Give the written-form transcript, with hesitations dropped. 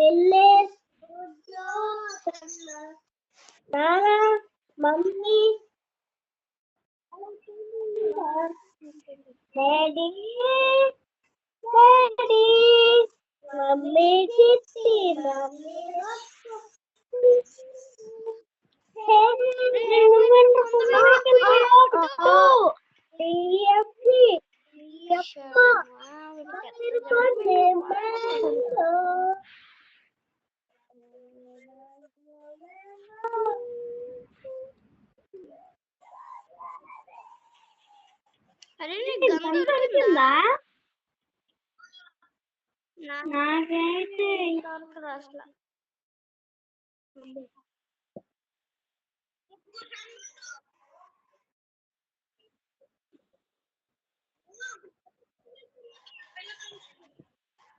Village, Nana, Mummy, Daddy, Daddy, Mummy, Kitty, Mummy, అరే నీకు gun దొరికిందా? నాకైతే దొరకదు అసలు.